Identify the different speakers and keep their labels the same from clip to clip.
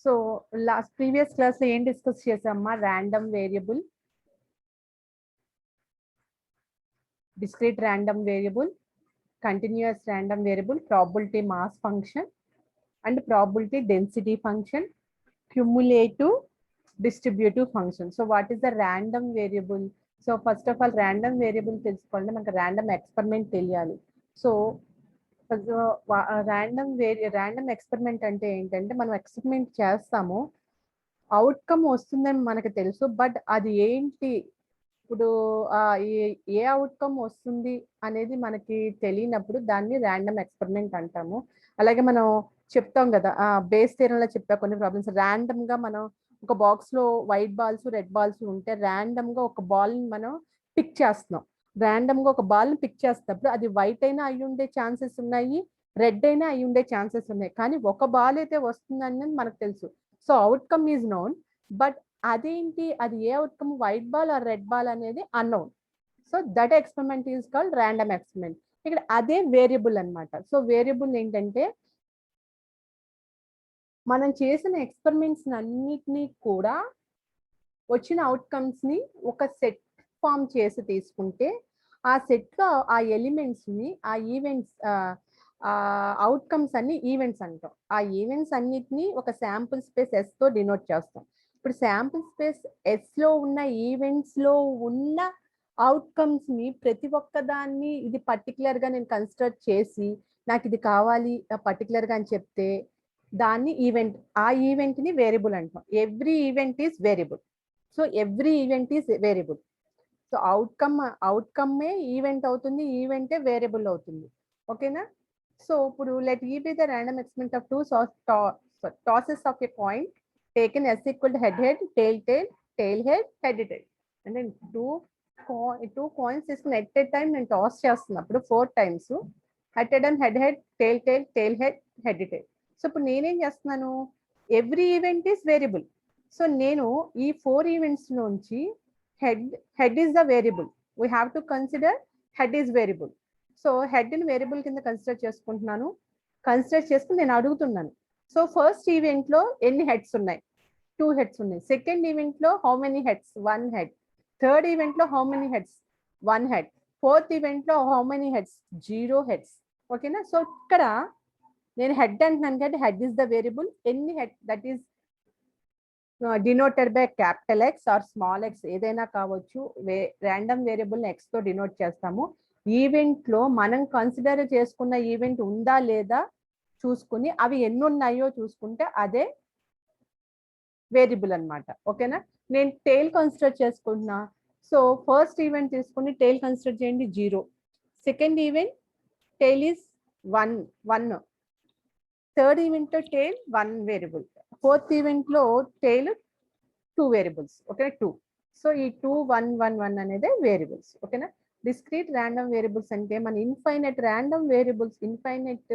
Speaker 1: So previous class లో ఏం discuss చేసామమ్మా? Random variable, discrete random variable, continuous random variable, probability mass function and probability density function, cumulative distributive function. So what is the random variable? So first of all random variable తెలుసుకోవాలంటే మనకు random experiment తెలియాలి. So random experiment అంటే ఏంటంటే మనం experiment చేస్తాము, outcome వస్తుందని మనకు తెలుసు, బట్ అది ఏంటి ఇప్పుడు ఏ అవుట్కమ్ వస్తుంది అనేది మనకి తెలియనప్పుడు దాన్ని ర్యాండమ్ ఎక్స్పెరిమెంట్ అంటాము. అలాగే మనం చెప్తాం కదా, బేస్ థియరంలో చెప్పా కొన్ని ప్రాబ్లమ్స్ ర్యాండమ్ గా మనం ఒక బాక్స్ లో వైట్ బాల్స్ రెడ్ బాల్స్ ఉంటే ర్యాండమ్ గా ఒక బాల్ ని మనం పిక్ చేస్తున్నాం. ర్యాండమ్ గా ఒక బాల్ ని పిక్ చేస్తున్నప్పుడు అది వైట్ అయినా అయి ఉండే ఛాన్సెస్ ఉన్నాయి, రెడ్ అయినా అయి ఉండే ఛాన్సెస్ ఉన్నాయి, కానీ ఒక బాల్ అయితే వస్తుందని మనకు తెలుసు. So outcome is known, but అదేంటి, అది ఏ outcome, white ball or red ball అనేది unknown. So that experiment is called random experiment. ఇక్కడ అదే వేరియబుల్ అన్నమాట. సో వేరియబుల్ ఏంటంటే మనం చేసిన ఎక్స్పెరిమెంట్స్ అన్నిటినీ కూడా వచ్చిన అవుట్కమ్స్ ని ఒక సెట్ ఫామ్ చేసి తీసుకుంటే ఆ సెట్ లో ఆ ఎలిమెంట్స్ ని, ఆ ఈవెంట్స్, అవుట్కమ్స్ అన్ని ఈవెంట్స్ అంటాం. ఆ ఈవెంట్స్ అన్నిటిని ఒక శాంపుల్ స్పేస్ ఎస్ తో డినోట్ చేస్తాం. ఇప్పుడు శాంపుల్ స్పేస్ ఎస్ లో ఉన్న ఈవెంట్స్ లో ఉన్న అవుట్కమ్స్ ని ప్రతి ఒక్క దాన్ని ఇది పర్టికులర్ గా నేను కన్సిడర్ చేసి నాకు ఇది కావాలి పర్టికులర్ గా అని చెప్తే దాన్ని ఈవెంట్, ఆ ఈవెంట్ ని వేరియబుల్ అంటాం. Every event is variable. So every event is variable. So అవుట్కమ్మే ఈవెంట్ అవుతుంది, ఈవెంటే వేరియబుల్ అవుతుంది. ఓకేనా? సో ఇప్పుడు let E be the random experiment of two tosses of a coin taken S equal to head head, tail tail, tail head, head tail. అంటే two coins తీసుకుని at a time నేను toss చేస్తున్నప్పుడు 4 times at a time head head, tail tail, tail head, head tail. So ఇప్పుడు నేనేం చేస్తున్నాను, every event is variable. So నేను ఈ 4 events నుంచి head is the variable. We have to consider head is variable. So head ని variable కింద consider చేసుకుంటున్నాను. Consider చేసుకుని నేను అడుగుతున్నాను, సో ఫస్ట్ ఈవెంట్ లో ఎన్ని హెడ్స్ ఉన్నాయి? 2 heads ఉన్నాయి. సెకండ్ ఈవెంట్ లో how many heads? 1 head. Third event లో how many heads? 1 head. Fourth event లో హౌ మెనీ హెడ్స్? 0 heads. ఓకేనా? సో ఇక్కడ నేను హెడ్ అంటున్నాను కాబట్టి హెడ్ ఇస్ ద వేరియబుల్. ఎన్ని head, that is denoted by capital X or small X, ఏదైనా కావచ్చు. ర్యాండమ్ వేరియబుల్ ఎక్స్ తో డినోట్ చేస్తాము. ఈవెంట్ లో మనం కన్సిడర్ చేసుకున్న ఈవెంట్ ఉందా లేదా చూసుకుని అవి ఎన్ని ఉన్నాయో చూసుకుంటే అదే వేరియబుల్ అన్నమాట. ఓకేనా? నేను టెయిల్ కన్సిడర్ చేసుకుంటున్నా. సో ఫస్ట్ ఈవెంట్ తీసుకుని టెయిల్ కన్సిడర్ చేయండి 0. Second event tail is 1. Third event లో టెయిల్ 1 వేరియబుల్. ఫోర్త్ ఈవెంట్ లో టెయిల్ 2 వేరియబుల్స్. ఓకే, 2. సో ఈ 2, 1, 1, 1 అనేది వేరియబుల్స్. ఓకేనా? డిస్క్రీట్ ర్యాండమ్ వేరియబుల్స్ అంటే మన infinite random variables, infinite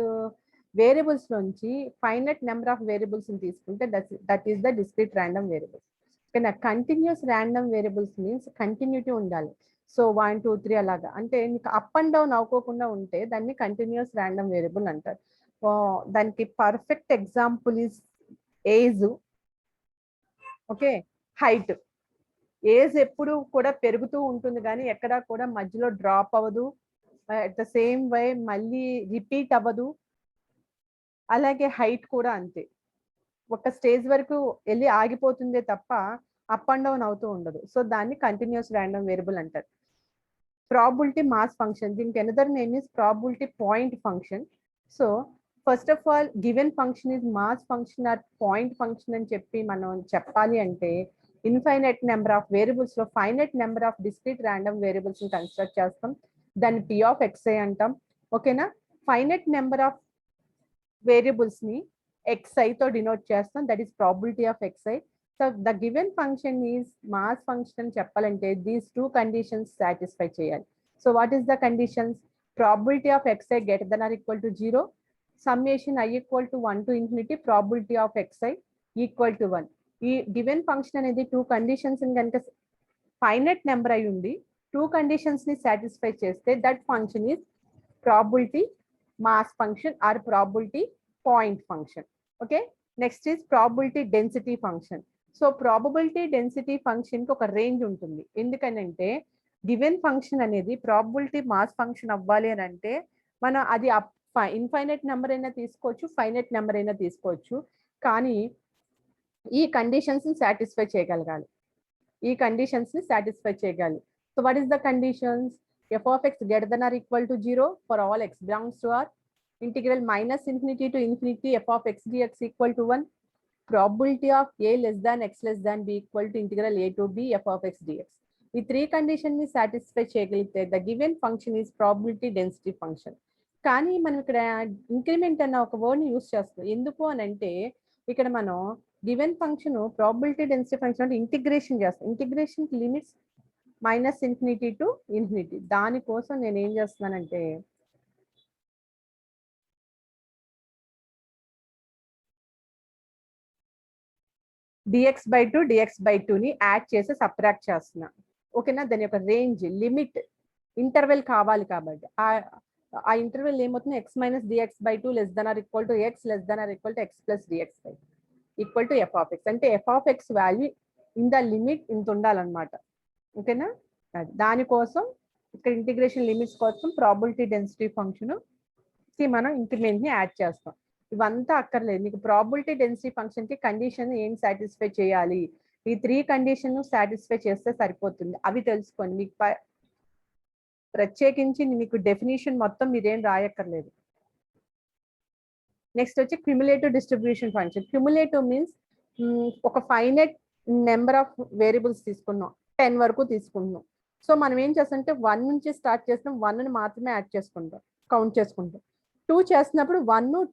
Speaker 1: variables నుంచి ఫైనైట్ నెంబర్ ఆఫ్ వేరియబుల్స్ తీసుకుంటే that is the discrete random variables. ఓకేనా? Continuous random variables means continuity ఉండాలి. సో 1, 2, 3 అలాగా, అంటే మీకు అప్ అండ్ డౌన్ అవ్వకుండా ఉంటే దాన్ని కంటిన్యూస్ ర్యాండమ్ వేరియబుల్ అంటారు. దానికి perfect example is age. Okay, height. Age ఎప్పుడు కూడా పెరుగుతూ ఉంటుంది కానీ ఎక్కడా కూడా మధ్యలో డ్రాప్ అవ్వదు. అట్ ద సేమ్ వే మళ్ళీ రిపీట్ అవ్వదు. అలాగే హైట్ కూడా అంతే, ఒక స్టేజ్ వరకు వెళ్ళి ఆగిపోతుందే తప్ప అప్ అండ్ డౌన్ అవుతూ ఉండదు. సో దాన్ని కంటిన్యూస్ ర్యాండమ్ వేరియబుల్ అంటారు. ప్రాబిలిటీ మాస్ ఫంక్షన్, దీనికి another name is probability point function. So first of all given function is mass function are point function అని చెప్పి మనం చెప్పాలి అంటే ఇన్ఫైనైట్ నెంబర్ ఆఫ్ వేరియబుల్స్ లో finite number of discrete random variables ని construct చేస్తాం. దాన్ని P of xi అంటాం. ఓకేనా? ఫైనైట్ నెంబర్ ఆఫ్ వేరియబుల్స్ ని xi తో డినోట్ చేస్తాం. That is probability of xi. So the given function is mass function అని చెప్పాలంటే దీస్ 2 కండిషన్స్ సాటిస్ఫై చేయాలి. So what is the conditions? Probability of xi greater than or equal to 0, summation I equal to 1 to infinity probability of xi equal to 1. ఈ given function అనేది 2 conditions కనుక finite number అయి ఉండి 2 conditions ని satisfy చేస్తే that function is probability mass function are probability point function. Okay, next is probability density function. So probability density ఫంక్షన్కి ఒక range ఉంటుంది. ఎందుకనంటే గివెన్ ఫంక్షన్ అనేది ప్రాబబిలిటీ మాస్ ఫంక్షన్ అవ్వాలి అని అంటే మనం అది ఇన్ఫైనైట్ నెంబర్ అయినా తీసుకోవచ్చు, ఫైనైట్ నెంబర్ అయినా తీసుకోవచ్చు. కానీ ఈ కండిషన్స్ని సాటిస్ఫై చేయగలగాలి. ఈ కండిషన్స్ని సాటిస్ఫై చేయగలి. So what is the conditions? f of x greater than or equal to 0 for all x belongs to R. Integral minus infinity to infinity f of x dx equal to 1. Probability of a less than x less than b equal to integral a to b f of x dx. ఈ three condition ని satisfy చేయగలిగితే the given function is probability density function. కానీ మనం ఇక్కడ increment అన్న ఒక word ని use చేస్తాం. ఎందుకు అని అంటే ఇక్కడ మనం given function probability density function అంటే ఇంటిగ్రేషన్ చేస్తాం. Integration limits minus infinity to infinity. దానికోసం నేను ఏం చేస్తున్నానంటే dx/2 ని యాడ్ చేసి సబ్ట్రాక్ట్ చేస్తున్నా. ఓకేనా? దాని యొక్క రేంజ్ లిమిట్ ఇంటర్వెల్ కావాలి కాబట్టి ఆ ఇంటర్వెల్ ఏమవుతుంది? x minus dx/2 less than or equal to x less than or equal to x plus dx/2 equal to f of x. అంటే f of x value in the limit ఇంత ఉండాలన్నమాట. ఓకేనా? దానికోసం ఇక్కడ ఇంటిగ్రేషన్ లిమిట్స్ కోసం probability density function కి మనం increment ని యాడ్ చేస్తాం. ఇవంతా అక్కర్లేదు. మీకు ప్రాబబిలిటీ డెన్సిటీ ఫంక్షన్ కి కండిషన్ ఏం సాటిస్ఫై చేయాలి? ఈ త్రీ కండిషన్ సాటిస్ఫై చేస్తే సరిపోతుంది. అవి తెలుసుకోండి. మీకు ప్రత్యేకించి మీకు డెఫినేషన్ మొత్తం మీరేం రాయక్కర్లేదు. నెక్స్ట్ వచ్చి cumulative distribution function. Cumulative means ఒక ఫైనైట్ నెంబర్ ఆఫ్ వేరియబుల్స్ తీసుకున్నాం, 10 వరకు తీసుకుంటున్నాం. సో మనం ఏం చేస్తాం అంటే 1 నుంచి స్టార్ట్ చేస్తాం, 1ని మాత్రమే యాడ్ చేసుకుంటాం, కౌంట్ చేసుకుంటాం. 2 చేసినప్పుడు 1,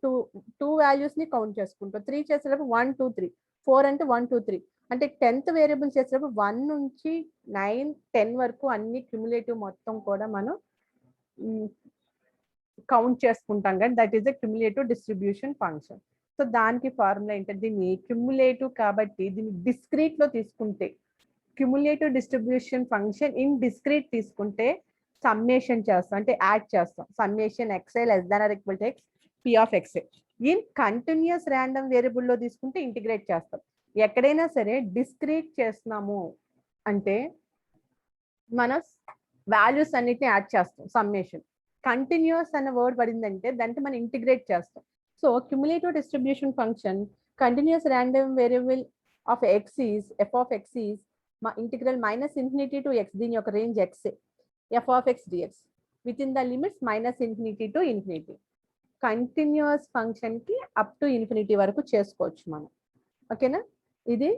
Speaker 1: 2 వాల్యూస్ ని కౌంట్ చేసుకుంటాం. 3 చేసేటప్పుడు 1, 2, 3, 4 అంటే 1, 2, 3 అంటే 10th వేరియబుల్ చేసేటప్పుడు 1 నుంచి 9, 10 వరకు అన్ని క్యుములేటివ్ మొత్తం కూడా మనం కౌంట్ చేసుకుంటాం. కానీ that is the cumulative distribution function. So దానికి ఫార్ములా ఏంటంటే దీన్ని క్యుములేటివ్ కాబట్టి దీన్ని డిస్క్రీట్ లో తీసుకుంటే cumulative distribution function in discrete తీసుకుంటే సమ్మేషన్ చేస్తాం, అంటే యాడ్ చేస్తాం. Summation xi less than or equal to x p of xi. In continuous random variable లో తీసుకుంటే ఇంటిగ్రేట్ చేస్తాం. ఎక్కడైనా సరే డిస్క్రీట్ చేస్తున్నాము అంటే మన వాల్యూస్ అన్నిటిని యాడ్ చేస్తాం. సమ్మేషన్ కంటిన్యూస్ అన్న వర్డ్ పడిందంటే దాంట్లో మనం ఇంటిగ్రేట్ చేస్తాం. So cumulative distribution function continuous random variable of x is f of x is మా integral minus infinity to x, దీని యొక్క range x f of x dx with in the limits minus infinity to infinity. Continuous function కి up to infinity వరకు చేసుకోవచ్చు మనం. ఓకేనా? ఇది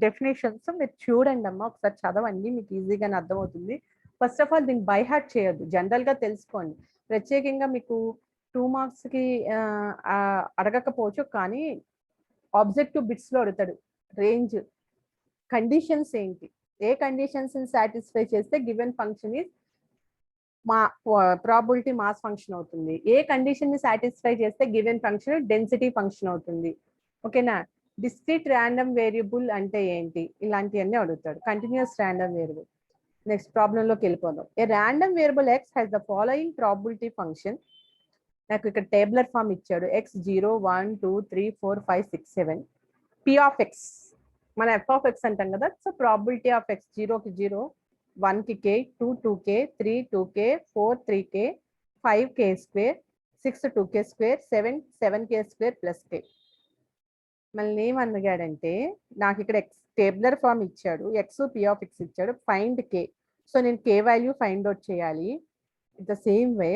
Speaker 1: definitions మీరు చూడండి అమ్మా, ఒకసారి చదవండి, మీకు ఈజీగానే అర్థమవుతుంది. ఫస్ట్ ఆఫ్ ఆల్ దీన్ని బై హార్ట్ చేయొద్దు, జనరల్ గా తెలుసుకోండి. ప్రత్యేకంగా మీకు 2 మార్క్స్ కి అడగకపోవచ్చు, కానీ ఆబ్జెక్టివ్ బిట్స్ లో అడుగుతాడు. రేంజ్ కండిషన్స్ ఏంటి, ఏ కండిషన్స్ సాటిస్ఫై చేస్తే గివెన్ ఫంక్షన్ ఇస్ మా ప్రాబబిలిటీ మాస్ ఫంక్షన్ అవుతుంది, ఏ కండిషన్ ని సాటిస్ఫై చేస్తే గివెన్ ఫంక్షన్ డెన్సిటీ ఫంక్షన్ అవుతుంది. ఓకేనా? డిస్క్రీట్ ర్యాండమ్ వేరియబుల్ అంటే ఏంటి, ఇలాంటివన్నీ అడుగుతాడు. Continuous random variable. Next problem లోకి వెళ్ళిపోదాం. ఏ random variable x has the following probability function. నాకు ఇక్కడ టేబులర్ ఫామ్ ఇచ్చాడు. x 0, 1, 2, 3, 4, 5, 6, 7 p of x. మన f of x అంటాం కదా. సో ప్రాబబిలిటీ ఆఫ్ x 0కి 0, 1కి k, 2 2k, 3 2k, 4 3k, 5 k², 6 2k², 7 7k² plus k. మళ్ళీ ఏమన్నాడంటే నాకు ఇక్కడ x టేబులర్ ఫామ్ ఇచ్చాడు, x p ఆఫ్ x ఇచ్చాడు, ఫైండ్ k. సో నేను k వాల్యూ ఫైండ్ అవుట్ చేయాలి. The same way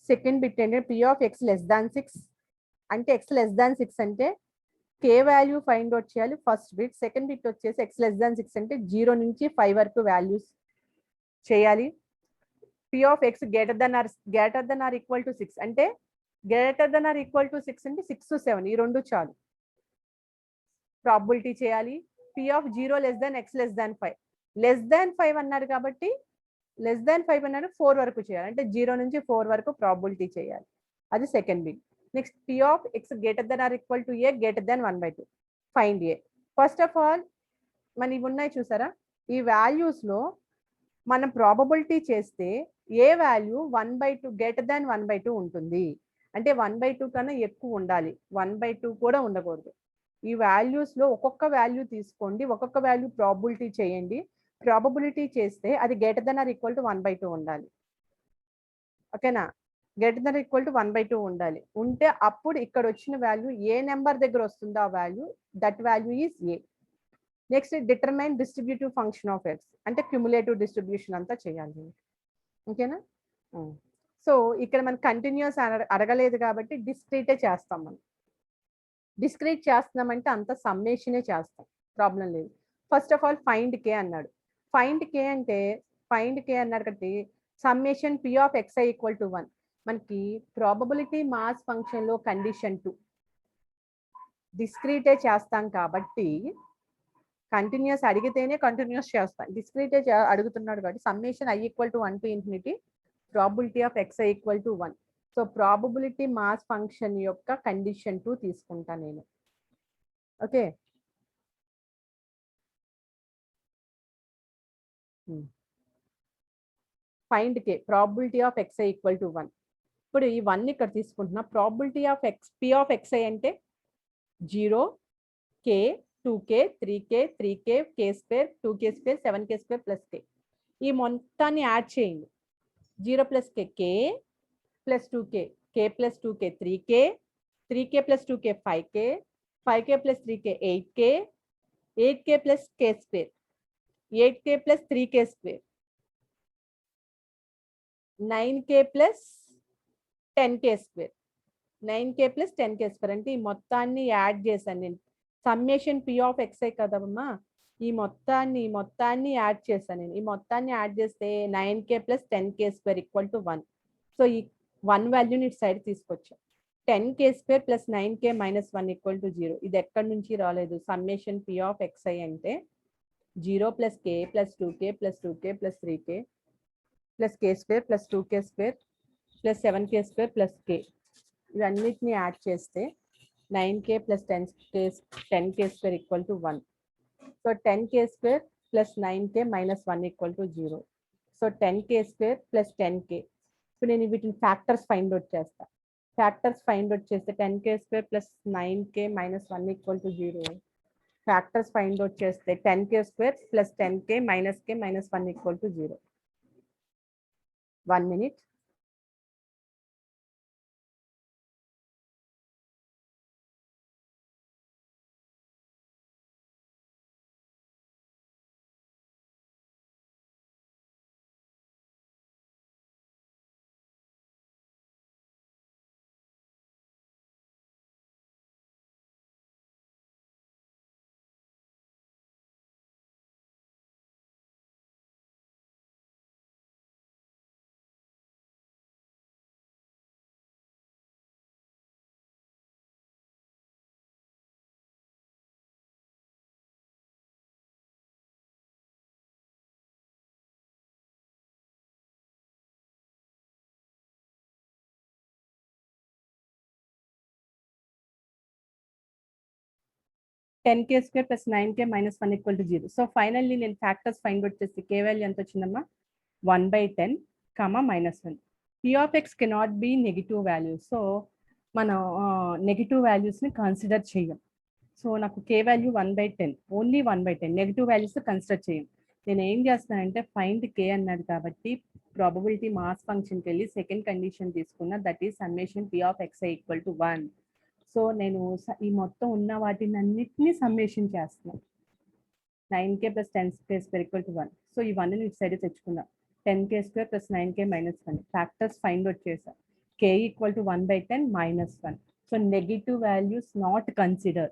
Speaker 1: second bit ఏంటంటే p of x less than 6 అంటే x లెస్ దాన్ 6 అంటే k వాల్యూ ఫైండ్ అవుట్ చేయాలి ఫస్ట్ బిట్. సెకండ్ బిట్ వచ్చేసి x less than 6 అంటే 0 నుంచి 5 వరకు వాల్యూస్ చేయాలి. p of x greater than or equal to 6 అంటే greater than or equal to 6 అంటే 6 7 ఈ రెండు చాలు. ప్రాబబిలిటీ చేయాలి. p of 0 less than x less than 5, less than 5 అన్నాడు కాబట్టి లెస్ దాన్ 5 అన్నాడు 4 వరకు చేయాలి, అంటే 0 నుంచి 4 వరకు ప్రాబబిలిటీ చేయాలి. అది second bit. Next p of x greater than or equal to a greater than 1/2 find a. First of all మన ఇవి ఉన్నాయి చూసారా, ఈ వాల్యూస్ లో మనం ప్రాబబిలిటీ చేస్తే ఏ వాల్యూ 1/2 గ్రేటర్ దాన్ 1/2 ఉంటుంది అంటే 1/2 కన్నా ఎక్కువ ఉండాలి, 1/2 కూడా ఉండకూడదు. ఈ వాల్యూస్లో ఒక్కొక్క వాల్యూ తీసుకోండి, ఒక్కొక్క వాల్యూ ప్రాబబిలిటీ చేయండి. ప్రాబబిలిటీ చేస్తే అది greater than or equal to 1/2 ఉండాలి. ఓకేనా? Greater than or equal to 1/2 ఉండాలి. ఉంటే అప్పుడు ఇక్కడ వచ్చిన వాల్యూ ఏ నెంబర్ దగ్గర వస్తుందో ఆ value, that value is a. Next determine distributive function of X, అంటే క్యుములేటివ్ డిస్ట్రిబ్యూషన్ అంతా చేయాలి. ఓకేనా? సో ఇక్కడ మనం కంటిన్యూస్ అడగలేదు కాబట్టి డిస్క్రీటే చేస్తాం. మనం డిస్క్రీట్ చేస్తున్నామంటే అంత సమ్మేషనే చేస్తాం, ప్రాబ్లం లేదు. First of all find K అన్నాడు. ఫైండ్ కే అంటే ఫైండ్ కే అన్నాడు కాబట్టి summation P of xi equal to 1. మనకి ప్రాబబిలిటీ మాస్ ఫంక్షన్లో కండిషన్ 2 డిస్క్రీటే చేస్తాం కాబట్టి కంటిన్యూస్ అడిగితేనే కంటిన్యూస్ చేస్తాం. డిస్క్రీటే అడుగుతున్నాడు కాబట్టి summation I equal to 1 to infinity probability of xi equal to 1. So probability mass function యొక్క కండిషన్ 2 తీసుకుంటాను నేను. Okay, find K probability of xi equal to 1. ఇప్పుడు ఈ 1 ఇక్కడ తీసుకుంటున్నా. Probability of X P of X i అంటే 0, K, 2k, 3k, 3k, k square, 2k square, 7k square plus k. ఈ మొత్తాన్ని యాడ్ చేయండి. 0 plus K K plus 2k, k plus 2k 3k, 3k plus 2k 5k, 5k plus 3k 8k, 8k plus k square, 8k plus 3k square, 9k plus 10k square, 9k plus 10k square. అంటే ఈ మొత్తాన్ని add చేశాను నేను. Summation P of xi కదమ్మా, ఈ మొత్తాన్ని add చేశాను నేను. ఈ మొత్తాన్ని యాడ్ చేస్తే 9k plus 10k square equal to 1. So ఈ 1 వాల్యూని ఇటు సైడ్ తీసుకొచ్చాం. 10k square plus 9k minus 1 equal to 0. ఇది ఎక్కడి నుంచి రాలేదు. సమ్మేషన్ పి ఆఫ్ ఎక్స్ఐ అంటే 0 plus k plus 2k plus 2k plus 3k plus k square plus 2k square plus 7k square plus k. ఇవన్నిటిని add చేస్తే 9k plus 10k square equal to 1. So 10k square plus 9k minus 1 equal to 0. So 10k square plus 10k. ఇప్పుడు నేను వీటిని factors find out చేస్తా. Factors find out చేస్తే 10k square plus 9k minus 1 equal to 0. Factors find out చేస్తే 10k square plus 10k minus k minus 1 equal to 0. 1 minute. Ten k square plus 9k minus 1 equal to 0. So finally నేను factors find out చేస్తే k value ఎంత వచ్చిందమ్మా, 1/10 minus 1. p of X cannot be negative values. So మనం negative వాల్యూస్ని consider చేయం. So నాకు k value 1/10, only 1/10, negative values consider చేయం. నేను ఏం చేస్తానంటే ఫైండ్ k అన్నాడు కాబట్టి ప్రాబబిలిటీ మాస్ ఫంక్షన్కి వెళ్ళి సెకండ్ కండిషన్ తీసుకున్నా, that is summation p of X equal to 1. So నేను ఈ మొత్తం ఉన్న వాటిని అన్నిటినీ సమ్మేషన్ చేస్తున్నాను. 9k plus 10k square equal to 1. So ఈ 1ని ఇటు సైడ్ తెచ్చుకుందాం. 10k square plus 9k minus 1. Factors find out చేసాం. k equal to 1/10 minus 1. So negative values not consider.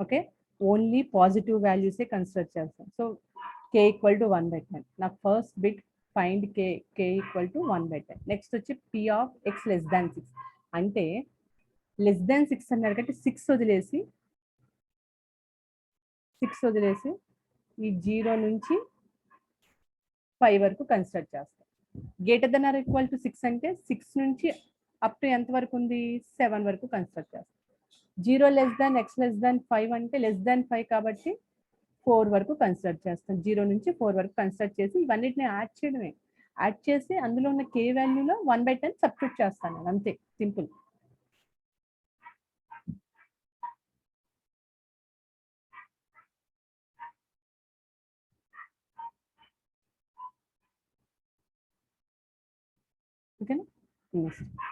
Speaker 1: Okay, only positive వాల్యూసే కన్సిడర్ చేస్తాం. So k equal to 1/10. నాకు first bit find k equal to 1/10. Next వచ్చి p of x less than 6. అంటే less than 6 అన్నారు కాబట్టి 6 వదిలేసి ఈ 0 నుంచి 5 వరకు కన్సిడర్ చేస్తాం. Greater than or equal to 6 అంటే 6 నుంచి అప్ టు ఎంత వరకు ఉంది, 7 వరకు కన్సిడర్ చేస్తాం. 0 లెస్ దాన్ x లెస్ దాన్ 5 అంటే లెస్ దాన్ 5 కాబట్టి 4 వరకు కన్సిడర్ చేస్తాం. 0 నుంచి 4 వరకు కన్సిడర్ చేసి ఇవన్నిటిని యాడ్ చేయడమే. యాడ్ చేసి అందులో ఉన్న k వాల్యూలో 1/10 సబ్స్టిట్యూట్ చేస్తాను, అంతే, సింపుల్. ఓకేనా.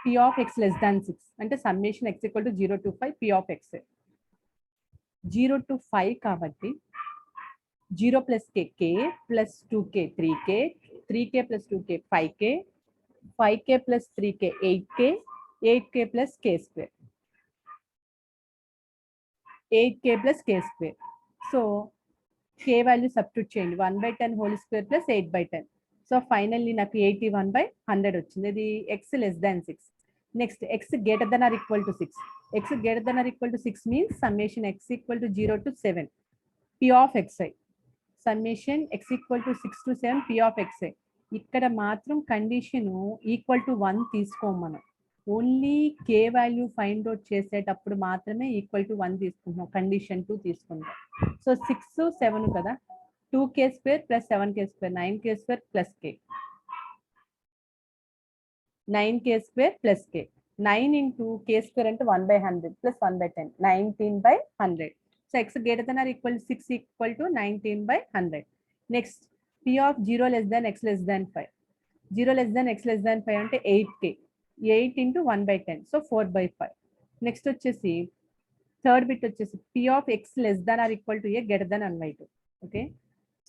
Speaker 1: p of x less than 6 అంటే summation x equal to 0 to 5 p of x 0 to 5 కాబట్టి 0 plus k plus 2k 3k 3k plus 2k 5k 5k plus 3k 8k 8k plus k square 8k plus k square. So k value substitute చేయండి 1/10 whole square plus 8/10. So finally నాకు 81/100 వచ్చింది. ఇది x less than 6. Next x greater than or equal to 6. x greater than or equal to 6 means summation x equal to 0 to 7 p of xi. Summation x equal to 6 to 7 p of xi. ఇక్కడ మాత్రం condition equal to 1 తీసుకోం మనం. Only k value find out చేసేటప్పుడు మాత్రమే equal to 1 తీసుకుంటున్నాం, condition 2 తీసుకుంటాం. So 6 7 కదా, 2k square plus 7k square 9k square plus k 9k square plus k 9 into k square అంటే 1/100 plus 1/10 19/100. So x greater than or equal to 6 equal to 19/100. Next p of 0 less than x less than 5. 0 less than x less than 5 అంటే 8k 8 into 1/10 so 4/5. Next వచ్చేసి third bit వచ్చేసి p of x less than or equal to a greater than 1/2. Okay,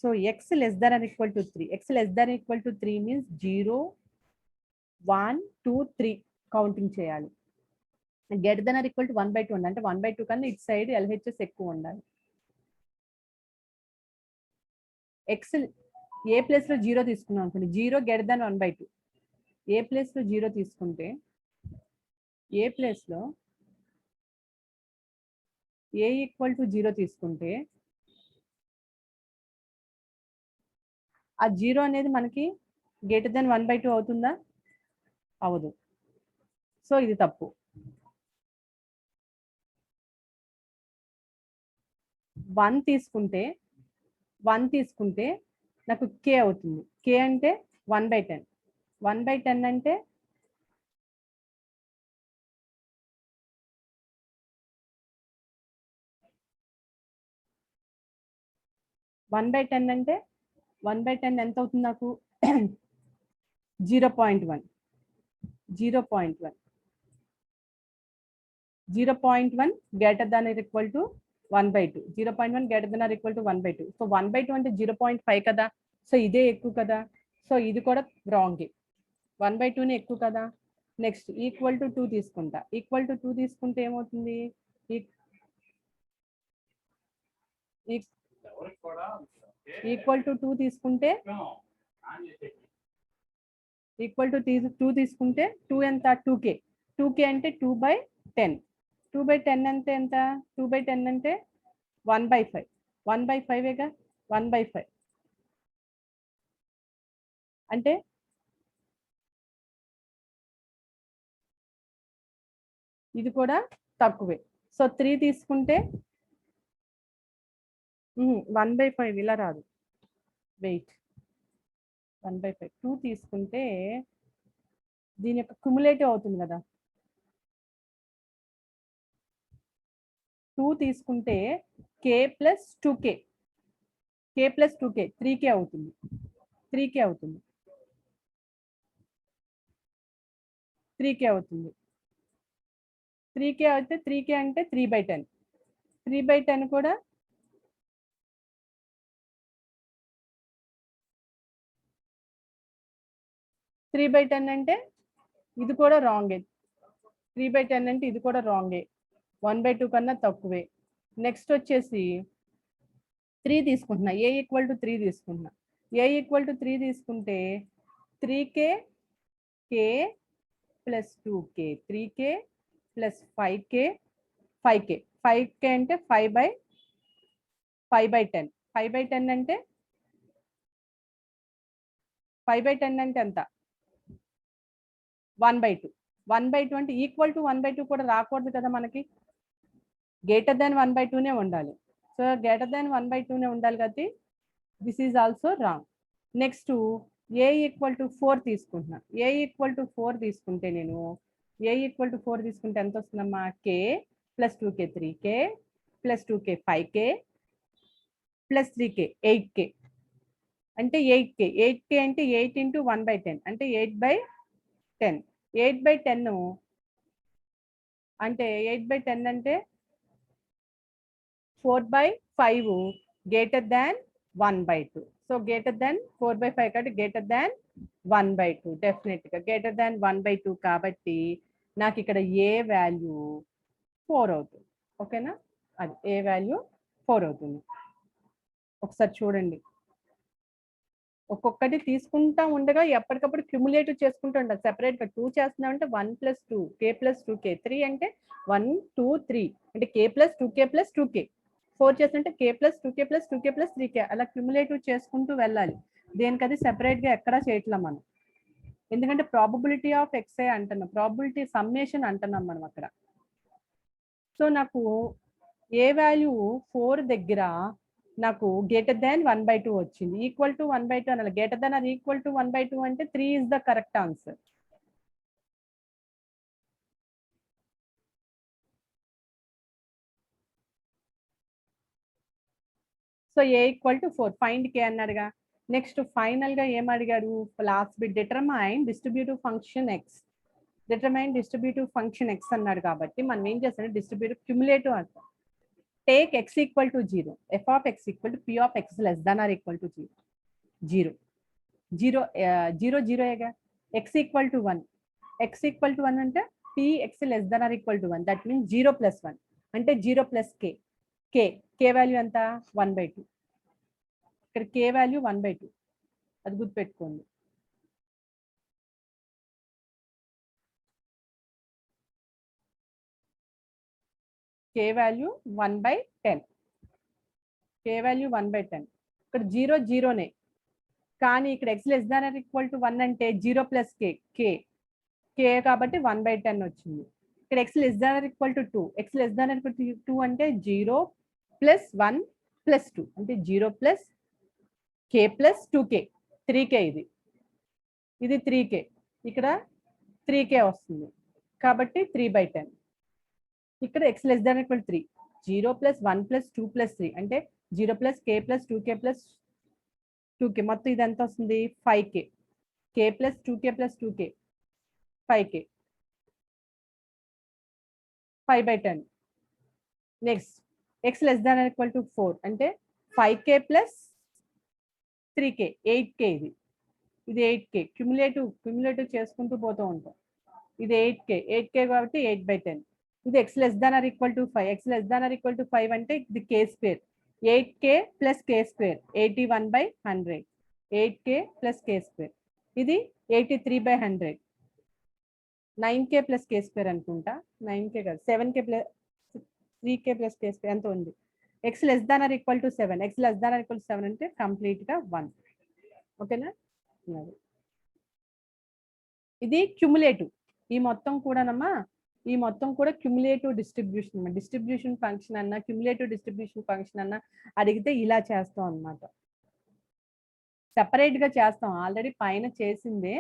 Speaker 1: so x less than or equal to 3. x less than or equal to 3 means 0 1 2 3 counting చేయాలి. greater than or equal to 1/2 ఉంది అంటే 1/2 కన్నా ఇటు side LHS ఎక్కువ ఉండాలి. x ఏ place లో 0 తీసుకున్నాం అనుకోండి, 0 greater than 1/2. ఏ ప్లేస్ లో 0 తీసుకుంటే ఏ ప్లేస్ లో a ఈక్వల్ టు 0 తీసుకుంటే ఆ 0 అనేది మనకి greater than 1/2 అవుతుందా? అవదు. సో ఇది తప్పు. 1 తీసుకుంటే నాకు k అవుతుంది. k అంటే 1/10. 1/10 అంటే 1/10 అంటే 1/10 ఎంత అవుతుంది నాకు? 0.1 0.1 0.1 greater than or equal to 1/2. 0.1 greater than or equal to 1/2. So 1/2 అంటే 0.5 కదా, సో ఇదే ఎక్కువ కదా, సో ఇది కూడా రాంగ్. 1/2నే ఎక్కువ కదా. నెక్స్ట్ ఈక్వల్ టు 2 తీసుకుంటా. ఈక్వల్ టు 2 తీసుకుంటే ఏమవుతుంది? ఈక్వల్ టు 2 తీసుకుంటే ఈక్వల్ టు 2 తీసుకుంటే 2 ఎంత? 2k. 2k అంటే 2/10. 2/10 అంటే ఎంత? 2/10 అంటే 1/5. 1/5గా 1/5 అంటే ఇది కూడా తక్కువే. సో 3 తీసుకుంటే 1/5 ఇలా రాదు, వెయిట్ 1/5. 2 తీసుకుంటే దీని యొక్క క్యుములేటివ్ అవుతుంది కదా. 2 తీసుకుంటే k plus 2k 3k అవుతుంది. 3k అవుతుంది. 3k అవుతుంది. 3k అయితే 3k అంటే 3/10. 3/10 కూడా 3/10 అంటే ఇది కూడా రాంగే. 3/10 అంటే ఇది కూడా రాంగే, 1/2 కన్నా తక్కువే. నెక్స్ట్ వచ్చేసి 3 తీసుకుంటున్నా. ఏ ఈక్వల్ టు 3 తీసుకుంటున్నా. ఏ ఈక్వల్ టు 3 తీసుకుంటే 3k k plus 2k 3k plus 5k 5k అంటే 5/10. 5/10 అంటే 5/10 అంటే ఎంత? 1/2. 1/2 అంటే ఈక్వల్ టు 1/2 కూడా రాకూడదు కదా మనకి, గ్రేటర్ దాన్ 1/2నే ఉండాలి. సో గ్రేటర్ దాన్ 1/2నే ఉండాలి కాబట్టి this is also wrong. Next A equal to 4 తీసుకుంటున్నా. ఏ ఈక్వల్ టు 4 తీసుకుంటే నేను ఏ ఈక్వల్ టు 4 తీసుకుంటే ఎంత వస్తుందమ్మా? k plus 2k 3k plus 2k 5k plus 3k 8k అంటే 8k అంటే 8 into 1/10 అంటే 8/10 10. 8/10 అంటే 8/10 అంటే 4/5 greater than 1/2. So greater than 4/5 కంటే greater than 1/2 డెఫినెట్గా greater than 1/2 కాబట్టి నాకు ఇక్కడ ఏ వాల్యూ 4 అవుతుంది. ఓకేనా, అది ఏ వాల్యూ 4 అవుతుంది. ఒకసారి చూడండి, ఒక్కొక్కటి తీసుకుంటా ఉండగా ఎప్పటికప్పుడు క్యుములేటివ్ చేసుకుంటూ ఉండాలి. సెపరేట్గా 2 చేస్తున్నామంటే 1 + 2 k + 2k, 3 అంటే 1 2 3 అంటే k + 2k + 2k, 4 చేస్తుంటే k + 2k + 2k + 3k అలా క్యుములేటివ్ చేసుకుంటూ వెళ్ళాలి. దేనికది సెపరేట్గా ఎక్కడా చేయట్లా మనం, ఎందుకంటే ప్రాబబిలిటీ ఆఫ్ ఎక్స్ఐ అంటున్నాం, ప్రాబబిలిటీ సమ్మేషన్ అంటున్నాం మనం అక్కడ. సో నాకు ఏ వాల్యూ 4 దగ్గర నాకు greater than 1/2 వచ్చింది. ఈక్వల్ టు 1/2 అనాలి. greater than or equal to 1/2 అంటే 3 is the correct answer. So A equal to 4, find K అన్నాడుగా. నెక్స్ట్ ఫైనల్ గా ఏం అడిగాడు, last bit determine distributive function X. Determine distributive function X అన్నాడు కాబట్టి మనం ఏం చేస్తాం, డిస్ట్రిబ్యూటివ్ క్యుములేటివ్ అంటాం. Take x equal to 0, f of x equal to p of x less than or equal to 0. 0 0 0ఏగా. x equal to 1, x equal to 1 అంటే p x less than or equal to 1, that means 0 + 1 అంటే 0 + k. k value ఎంత 1/2, ఇక్కడ k value 1/2, అది గుర్తుపెట్టుకోండి. k value 1/10, k value 1/10. ఇక్కడ 0 0నే, కానీ ఇక్కడ x less than or equal to 1 అంటే 0 + k కాబట్టి 1/10 వచ్చింది. ఇక్కడ x less than or equal to 2, x less than or equal to 2 అంటే 0 + 1 + 2 అంటే 0 + k + 2k, 3k ఇది 3k, ఇక్కడ 3k వస్తుంది కాబట్టి 3/10. ఇక్కడ x లెస్ దాన్ ఈక్వల్ 3, 0 + 1 + 2 + 3 అంటే 0 + k + 2k + 2k, మొత్తం ఇది ఎంత వస్తుంది 5k, k + 2k + 2k 5k, 5/10. Next x less than or equal to 4 అంటే 5k + 3k 8k, ఇది 8k. క్యుములేటివ్ చేసుకుంటూ పోతూ ఉంటాం. ఇది 8k కాబట్టి 8/10. ఇది x less than or equal to 5, x less than or equal to 5 అంటే ఇది k², 8k + k², 81/100, 8k + k², ఇది 83/100, 9k + k² అనుకుంటా, 9k కాదు 7k + 3k + k² ఎంత ఉంది. x less than or equal to 7, x less than or equal to 7 అంటే complete గా 1. ఓకేనా, ఇది క్యుములేటివ్. ఈ మొత్తం కూడానమ్మా, ఈ మొత్తం కూడా క్యుములేటివ్ డిస్ట్రిబ్యూషన్. డిస్ట్రిబ్యూషన్ ఫంక్షన్ అన్న క్యుములేటివ్ డిస్ట్రిబ్యూషన్ ఫంక్షన్ అన్న అడిగితే ఇలా చేస్తాం అన్నమాట. సెపరేట్ గా చేస్తాం, ఆల్రెడీ పైన చేసిందే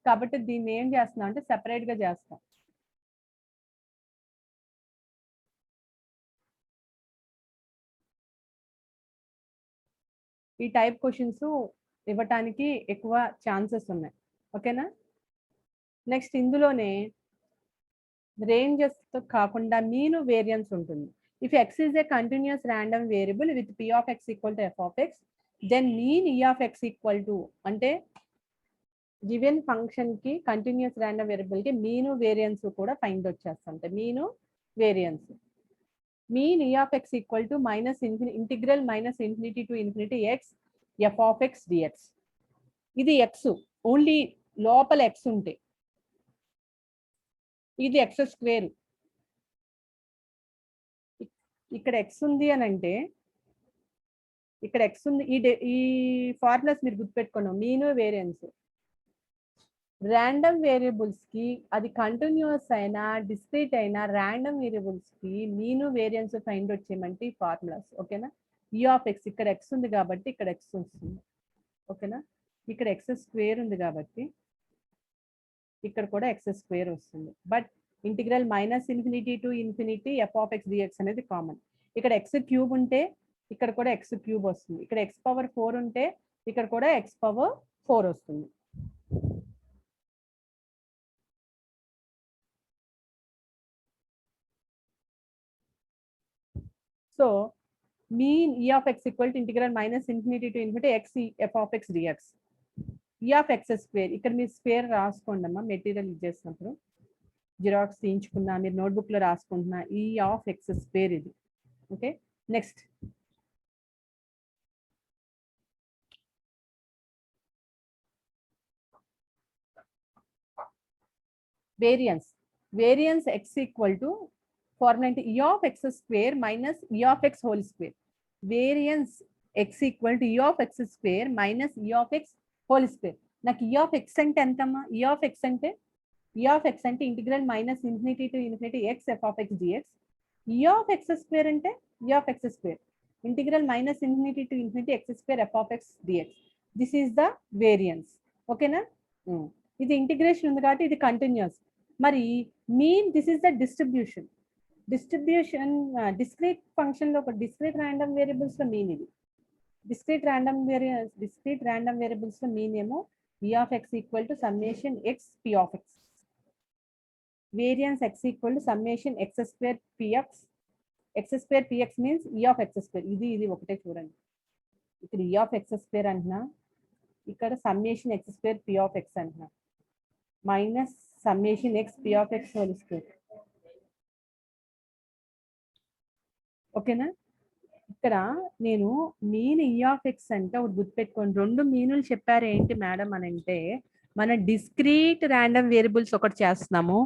Speaker 1: కాబట్టి దీన్ని ఏం చేస్తున్నాం అంటే సెపరేట్ గా చేస్తాం. ఈ టైప్ క్వశ్చన్స్ ఇవ్వటానికి ఎక్కువ ఛాన్సెస్ ఉన్నాయి. ఓకేనా, నెక్స్ట్ ఇందులోనే రేంజెస్ తో కాకుండా మీన్ వేరియన్స్ ఉంటుంది. If x is a continuous random variable with p of x equal to f of x, then mean e of x equal to అంటే గివెన్ ఫంక్షన్ కి కంటిన్యూస్ ర్యాండమ్ వేరియబుల్ కి mean variance కూడా find out చేస్తాం. Mean variance, mean e of x equal to integral -∞ to ∞ x f of x dx. ఇది x only లోపల x ఉంటే, ఇది x². ఇక్కడ x ఉంది అని అంటే, ఇక్కడ x ఉంది. ఈ ఫార్ములాస్ మీరు గుర్తుపెట్టుకోండి. మీన్ వేరియన్స్ ర్యాండమ్ వేరియబుల్స్ కి, అది కంటిన్యూస్ అయినా డిస్క్రీట్ అయినా ర్యాండమ్ వేరియబుల్స్ కి మీన్ వేరియన్స్ ఫైండ్ అవుట్ చేయమంటే ఈ ఫార్ములాస్. ఓకేనా, e of x ఇక్కడ x ఉంది కాబట్టి ఇక్కడ x వస్తుంది. ఓకేనా, ఇక్కడ x² ఉంది కాబట్టి ఇక్కడ కూడా x² వస్తుంది. But integral -∞ to ∞ f of x dx అనేది కామన్. ఇక్కడ x³ ఉంటే ఇక్కడ కూడా x³ వస్తుంది. ఇక్కడ x⁴ ఉంటే ఇక్కడ కూడా x⁴ వస్తుంది. So mean E of x equal to integral minus infinity to infinity x f of x dx. E of x square, ఇక్కడ మీరు స్క్వేర్ రాసుకోండి అమ్మా, మెటీరియల్ ఇచ్చేసినప్పుడు జిరాక్స్ తీయించుకున్నా, మీరు నోట్బుక్ లో రాసుకుంటున్నా, E of x స్క్వేర్ ఇది. Okay, next variance. Variance x equal to formula E of x square minus E of x whole square. Variance x equal to E of x square minus E of x whole square. నాకు E of x అంటే ఎంతమ్మా? E of x అంటే integral minus infinity to infinity x f of x dx. E of x square అంటే E of x square integral minus infinity to infinity x square f of x dx. This is the variance. ఓకేనా? ఇది integration ఉంది కాబట్టి ఇది continuous. మరి mean, this is the distribution. Discrete function లో ఒక discrete random variables లో mean ఇది. డిస్క్రీట్ ర్యాండమ్ వేరియబుల్స్ లో మీన్ ఏమో E of x equal to summation x p of x. Variance x equal to summation x square px. x square px means E of x square. ఇది ఒకటే చూడండి, ఇక్కడ E of x square అంటున్నా, ఇక్కడ summation x square p of x అంటున్నా, minus summation x p of x whole square. ఓకేనా? ఇక్కడ నేను మీన్ E of x అంటే ఒకటి గుర్తుపెట్టుకోండి. రెండు మీనులు చెప్పారు ఏంటి మేడం అని అంటే, మన డిస్క్రీట్ ర్యాండమ్ వేరియబుల్స్ ఒకటి చేస్తున్నాము,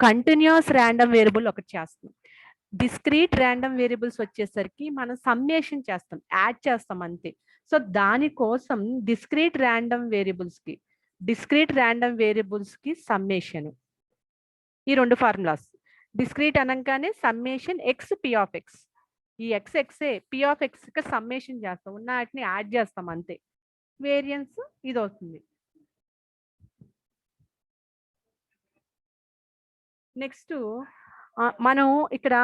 Speaker 1: కంటిన్యూస్ ర్యాండమ్ వేరియబుల్ ఒకటి చేస్తున్నాం. డిస్క్రీట్ ర్యాండమ్ వేరియబుల్స్ వచ్చేసరికి మనం సమ్మేషన్ చేస్తాం, యాడ్ చేస్తాం అంతే. సో దానికోసం డిస్క్రీట్ ర్యాండమ్ వేరియబుల్స్ కి సమ్మేషన్, ఈ రెండు ఫార్ములాస్. డిస్క్రీట్ అనగానే summation X P of X, ఈ X x P of X కి సమ్మేషన్ చేస్తాం, ఉన్న వాటిని యాడ్ చేస్తాం అంతే. వేరియన్స్ ఇది అవుతుంది. నెక్స్ట్ మనం ఇక్కడ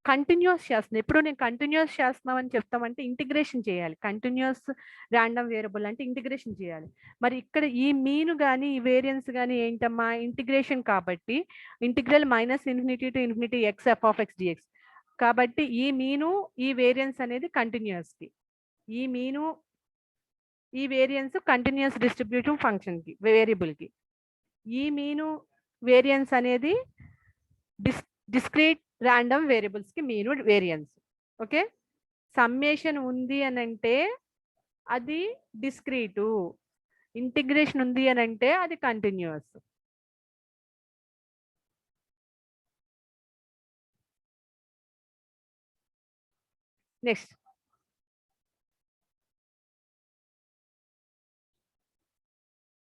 Speaker 1: కంటిన్యూస్ చేస్తున్నాం. ఎప్పుడు నేను కంటిన్యూస్ చేస్తున్నామని చెప్తామంటే ఇంటిగ్రేషన్ చేయాలి. కంటిన్యూస్ ర్యాండమ్ వేరియబుల్ అంటే ఇంటిగ్రేషన్ చేయాలి. మరి ఇక్కడ ఈ మీన్ కానీ ఈ వేరియన్స్ కానీ ఏంటమ్మా? ఇంటిగ్రేషన్ కాబట్టి integral minus infinity to infinity X F of X DX. కాబట్టి ఈ మీను ఈ వేరియన్స్ అనేది కంటిన్యూస్ కి, ఈ మీను ఈ వేరియన్స్ కంటిన్యూస్ డిస్ట్రిబ్యూటివ్ ఫంక్షన్ కి వేరియబుల్ కి, ఈ మీను వేరియన్స్ అనేది డిస్క్రీట్ ర్యాండమ్ వేరియబుల్స్ కి మీను వేరియన్స్. ఓకే, సమ్మేషన్ ఉంది అని అంటే అది డిస్క్రీటు, ఇంటిగ్రేషన్ ఉంది అని అంటే అది continuous. Next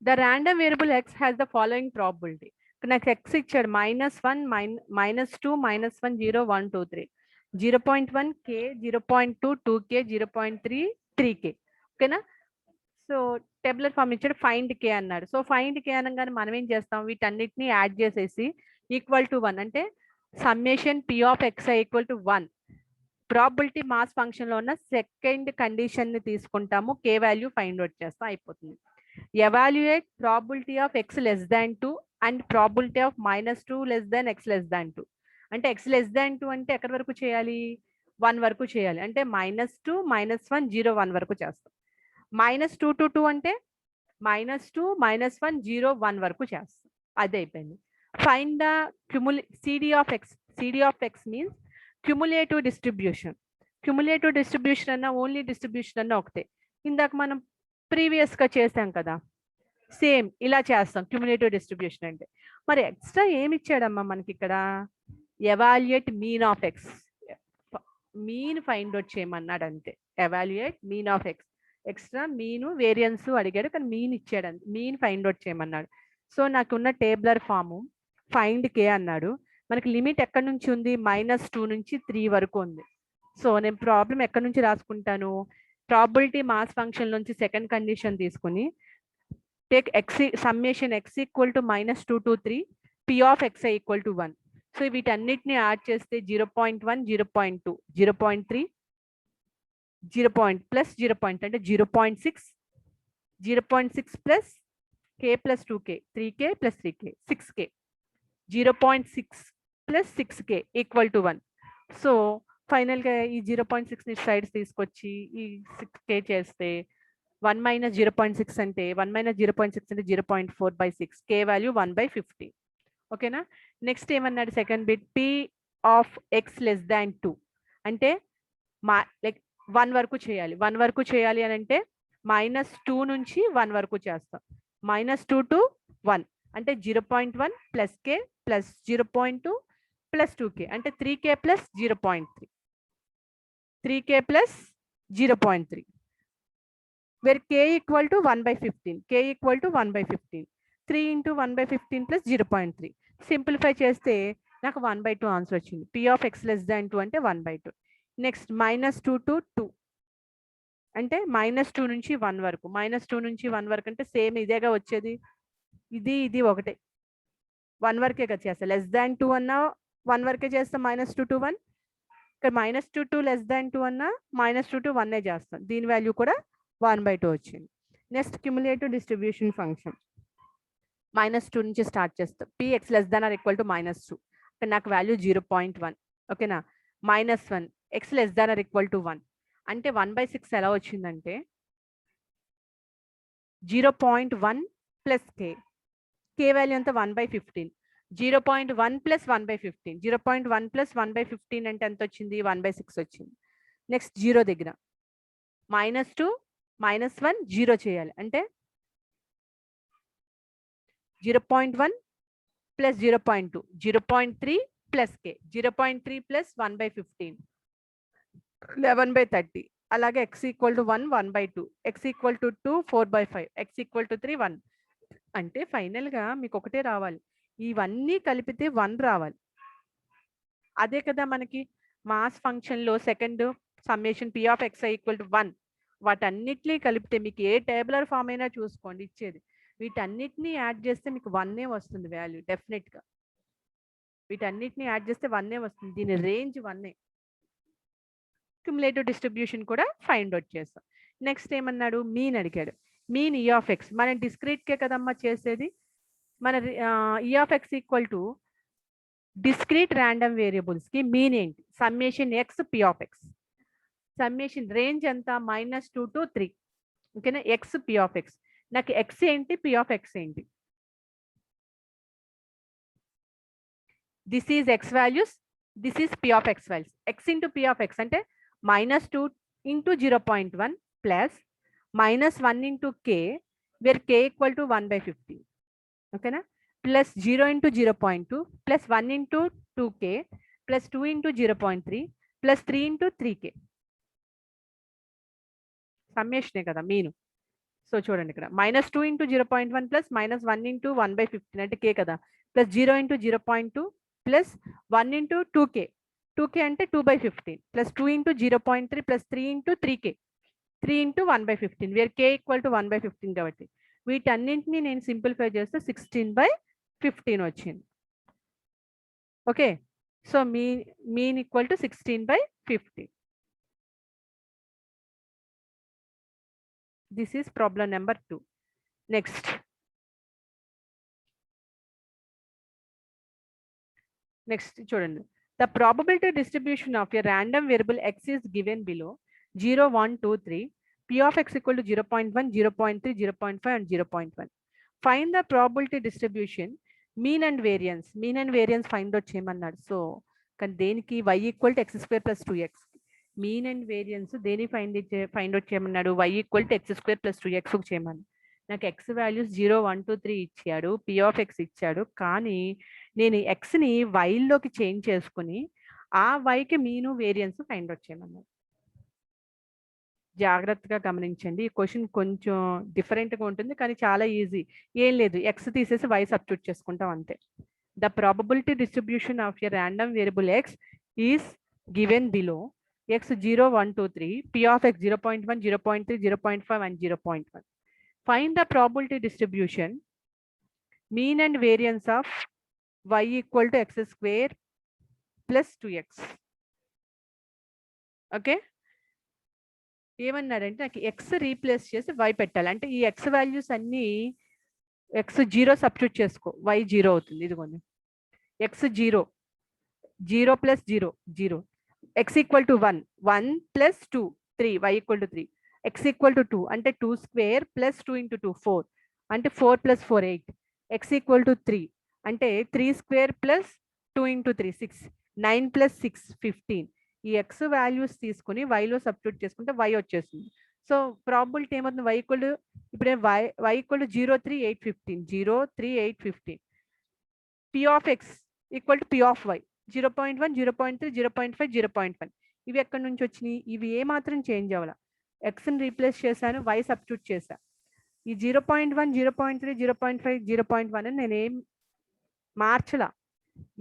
Speaker 1: the random variable x has the following probability. నాకు x ఇచ్చాడు -1 -2 -1 0 1 2 3 0.1 k 0.2 2k 0.3 3k. ఓకేనా? సో టేబులర్ ఫామ్ ఇచ్చాడు, ఫైండ్ కే అన్నాడు. సో ఫైండ్ కే అనగానే మనం ఏం చేస్తాం, వీటన్నిటిని యాడ్ చేసేసి ఈక్వల్ టు 1 అంటే summation p of xi equal to 1. Probability mass function లో ఉన్న సెకండ్ కండిషన్ ని తీసుకుంటాము, k వాల్యూ ఫైండ్ అవుట్ చేస్తాం, అయిపోతుంది. Evaluate probability of x less than 2 and probability of -2 less than x less దాన్ 2. అంటే x less దాన్ 2 అంటే ఎక్కడి వరకు చేయాలి? 1 వరకు చేయాలి. అంటే -2 -1 0 1 వరకు చేస్తాం. -2 to 2 అంటే -2 -1 0 1 వరకు చేస్తాం. అది అయిపోయింది. Find the CD of x means cumulative distribution. Cumulative distribution అన్న ఓన్లీ డిస్ట్రిబ్యూషన్ అన్న ఒకటే. ఇందాక మనం ప్రీవియస్ గా చేసాం కదా, సేమ్ ఇలా చేస్తాం క్యుములేటివ్ డిస్ట్రిబ్యూషన్ అంటే. మరి ఎక్స్ట్రా ఏమి ఇచ్చాడమ్మా మనకి ఇక్కడ? Evaluate mean of X, mean find out చేయమన్నాడు అంతే. Evaluate mean of X, extra mean variance అడిగాడు కానీ మీన్ ఇచ్చాడు, మీన్ ఫైండ్ అవుట్ చేయమన్నాడు. సో నాకున్న టేబులర్ ఫాము ఫైండ్ కే అన్నాడు. మనకి లిమిట్ ఎక్కడి నుంచి ఉంది? -2 నుంచి 3 వరకు ఉంది. సో నేను ప్రాబ్లం ఎక్కడి నుంచి రాసుకుంటాను? ప్రాబిలిటీ మాస్ ఫంక్షన్ నుంచి సెకండ్ కండిషన్ తీసుకుని take summation x equal to -2 to 3 p of xi equal to 1. So వీటన్నిటిని యాడ్ చేస్తే 0.1 0.2 0.3 0 ప్లస్ 0 అంటే 0.6 0.6 plus k plus 2k 3k plus 3k 6k 0.6 plus 6k equal to 1. So ఫైనల్గా ఈ 0.6ని sides తీసుకొచ్చి ఈ 6k చేస్తే 1 - 0.6 అంటే 1 - 0.6 అంటే 0.4/6, k వాల్యూ 1/50. ఓకేనా. నెక్స్ట్ ఏమన్నాడు second bit, p of x less దాన్ 2 అంటే లైక్ 1 వరకు చేయాలి. 1 వరకు చేయాలి అని అంటే -2 నుంచి 1 వరకు చేస్తాం. -2 to 1 అంటే 0.1 plus k plus 0.2 plus 2k అంటే 3k plus 0.3, 3k plus 0.3, where k equal to 1/15, k equal to 1/15, 3 into 1/15 plus 0.3. Simplify చేస్తే నాకు 1/2 ఆన్సర్ వచ్చింది. p ఆఫ్ x లెస్ దాన్ 2 అంటే 1/2. నెక్స్ట్ -2 to 2 అంటే -2 నుంచి 1 వరకు, -2 నుంచి 1 వరకు అంటే సేమ్ ఇదేగా వచ్చేది, ఇది ఒకటే, 1 వరకే కదా చేస్తా. లెస్ దాన్ 2 అన్నా 1 వరకే చేస్తాం, -2 to 1. ఇక్కడ -2 to లెస్ దాన్ 2 అన్నా -2 to 1 చేస్తాం. దీని వాల్యూ కూడా 1/2 వచ్చింది. నెక్స్ట్ క్యుములేటివ్ డిస్ట్రిబ్యూషన్ ఫంక్షన్ -2 నుంచి స్టార్ట్ చేస్తాం. px less than or equal to -2 ఇక్కడ నాకు వాల్యూ 0.1. ఓకేనా. -1 x less than or equal to 1 అంటే 1/6 ఎలా వచ్చిందంటే 0.1 ప్లస్ k వాల్యూ అంతా 1/15, 0.1 ప్లస్ 1/15, 0.1 ప్లస్ 1/15 అంటే ఎంత వచ్చింది, 1/6 వచ్చింది. నెక్స్ట్ 0 దగ్గర -2 -1 0 చేయాలి అంటే 0.1 ప్లస్ 0.2, 0.3 ప్లస్ k, 0.3 ప్లస్ 1/15 11/30. అలాగే x equal to 1 1/2, x equal to 2 4/5, x equal to 3 1 అంటే ఫైనల్గా మీకు ఒకటే రావాలి, ఇవన్నీ కలిపితే 1 రావాలి. అదే కదా మనకి మాస్ ఫంక్షన్లో second summation p of x equal to 1, వాటన్నిటిని కలిపితే మీకు ఏ టేబులర్ ఫామ్ అయినా చూసుకోండి ఇచ్చేది, వీటన్నిటిని యాడ్ చేస్తే మీకు 1 వస్తుంది వాల్యూ డెఫినెట్గా. వీటన్నిటిని యాడ్ చేస్తే 1 వస్తుంది, దీని రేంజ్ 1. క్యుములేటివ్ డిస్ట్రిబ్యూషన్ కూడా ఫైండ్ అవుట్ చేస్తాం. నెక్స్ట్ ఏమన్నాడు, మీన్ అడిగాడు. మీన్ e ఆఫ్ ఎక్స్, మనం డిస్క్రీట్కే కదమ్మా చేసేది. మన e of X equal to discrete random వేరియబుల్స్కి మీన్ ఏంటి, summation X p of X. Summation range ఎంత, -2 to 3. ఓకేనా. ఎక్స్ p ఆఫ్ ఎక్స్, నాకు ఎక్స్ ఏంటి p ఆఫ్ ఎక్స్ ఏంటి, this is X values, this is p of X values. X into p of X అంటే -2 into 0.1 plus -1 into k, where k equal to 1/50. ఓకేనా. Plus 0 into 0.2 plus 1 into 2k plus 2 into 0.3 plus 3 into 3k. సమ్మేషనే కదా మీను. So చూడండి ఇక్కడ -2 into 0.1 plus -1 into 1/15 అంటే k కదా, plus 0 into 0.2 plus 1 into 2k అంటే 2/15 plus 2 into 0.3 plus 3 into 3k, 3 into 1/15, where k equal to 1/15 కాబట్టి వీటన్నింటినీ నేను సింప్లిఫై చేస్తే 16/15 వచ్చింది. Okay. So mean equal to 16/15. This is problem number 2. Next చూడండి, the probability distribution of a random variable x is given below 0 1 2 3, p of x equal to 0.1 0.3 0.5 and 0.1. Find the probability distribution mean and variance find out చేయమన్నాడు. So కానీ దేనికి y equal to x² plus 2x, mean and variance దేని find out చేయమన్నాడు, y equal to x² plus 2x చేయమన్నాడు. నాకు x values 0 1 2 3 ఇచ్చాడు, p of x ఇచ్చాడు, కానీ నేను ఎక్స్ని వైల్లోకి చేంజ్ చేసుకుని ఆ వైకి మీను వేరియన్స్ ఫైండ్ అవుట్ చేయమన్నాను. జాగ్రత్తగా గమనించండి, ఈ క్వశ్చన్ కొంచెం డిఫరెంట్గా ఉంటుంది కానీ చాలా ఈజీ. ఏం లేదు, ఎక్స్ తీసేసి వై సబ్స్టిట్యూట్ చేసుకుంటాం అంతే. The probability distribution of a random variable X is given below x 0 1 2 3, p of x 0.1 0.3 0.5 and 0.1. Find the probability distribution mean and variance of y equal to x² plus 2x. Okay. ఏమన్నాడంటే నాకు X replace చేసి why పెట్టాలి, అంటే ఈ X values అన్నీ X 0 substitute చేసుకో, why 0 అవుతుంది. ఇదిగోండి X 0 0 plus 0 0, x equal to 1 1 plus 2 3 y equal to 3 x equal to 2 అంటే 2 స్క్వేర్ ప్లస్ 2 ఇంటూ 2 4 అంటే 4 ప్లస్ 4 8 x ఈక్వల్ టు 3 అంటే 3 స్క్వేర్ ప్లస్ 2 ఇంటూ 3 6 9 ప్లస్ 6 15 ఈ ఎక్స్ వాల్యూస్ తీసుకుని వైలో సబ్స్టిట్యూట్ చేసుకుంటే వై వచ్చేస్తుంది. సో ప్రాబిలిటీ ఏమవుతుంది వై ఈక్వల్ ఇప్పుడే Y equal to 0 3 8 15 0 3 8 15 p of X equal to p of Y 0.1 0.3 0.5 0.1 ఇవి ఎక్కడి నుంచి వచ్చినాయి? ఇవి ఏ మాత్రం చేంజ్ అవ్వాల. ఎక్స్ని రీప్లేస్ చేశాను, వై సబ్స్టిట్యూట్ చేశా. ఈ 0.1 0.3 0.5 0.1 అని నేనేం మార్చలా.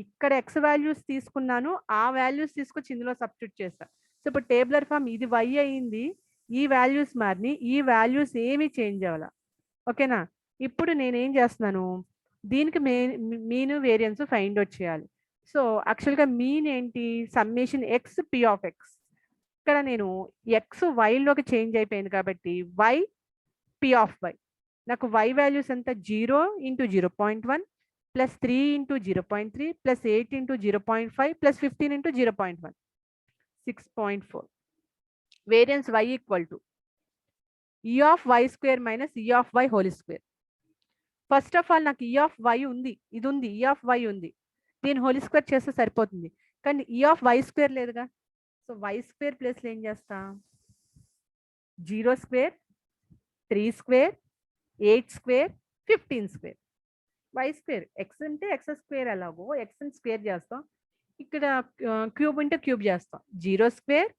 Speaker 1: ఇక్కడ ఎక్స్ వాల్యూస్ తీసుకున్నాను, ఆ వాల్యూస్ తీసుకొచ్చి ఇందులో సబ్స్టిట్యూట్ చేస్తా. సో ఇప్పుడు టేబులర్ ఫామ్ ఇది వై అయింది, ఈ వాల్యూస్ మారిని, ఈ వాల్యూస్ ఏమి చేంజ్ అవ్వాల. ఓకేనా? ఇప్పుడు నేనేం చేస్తున్నాను, దీనికి మీన్ వేరియన్స్ ఫైండ్ అవుట్ చేయాలి. సో యాక్చువల్గా మీన్ ఏంటి? Summation X P of X. ఇక్కడ నేను ఎక్స్ వైలోకి చేంజ్ అయిపోయింది కాబట్టి వై పి ఆఫ్ వై. నాకు వై వాల్యూస్ ఎంత 0 into 0.1 plus 3 into 0.3 plus 8 into 0.5 plus 15 into 0.1 6.4. Variance Y equal to E of Y square minus E of Y whole square. First of all నాకు E of why ఉంది, ఇది ఉంది, ఈ of why ఉంది, దీని whole square చేస్తే సరిపోతుంది. కానీ ఈ ఆఫ్ వై స్క్వేర్ లేదుగా. సో వై స్క్వేర్ ప్లేస్లో ఏం చేస్తా? 0 square 3 square 8 square 15 square. Y square X అంటే ఎక్స్ స్క్వేర్, ఎలాగో ఎక్స్ని స్క్వేర్ చేస్తాం, ఇక్కడ క్యూబ్ అంటే క్యూబ్ చేస్తాం. 0 square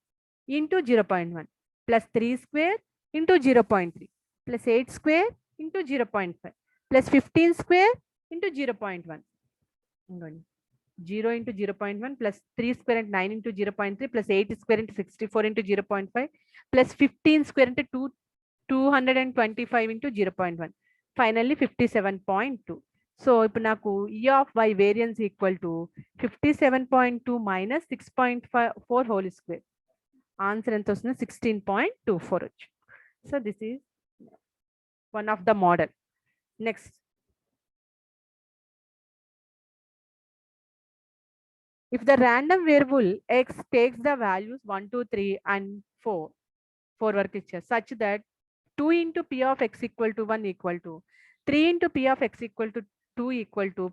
Speaker 1: into 0.1 plus 3 square into 0.3 plus 8 square into 0.5 plus 15 square into 0.1. 0 into 0.1 plus 3 square అంటే 9 into 0.3 plus 8 square into 64 into 0.5 plus 15 square అంటే 225 into 0.1 finally 57.2. So ఇప్పుడు నాకు E of Y variance equal to 57.2 minus 6.4 whole square. Answer ఎంత వస్తుంది? 16.24 వచ్చు. So this is one of the model. Next, if the random variable x takes the values 1 2 3 and 4 వరకు ఇచ్చారు, such that 2 into p of x equal to 1 equal to 3 into p of x equal to 2 equal to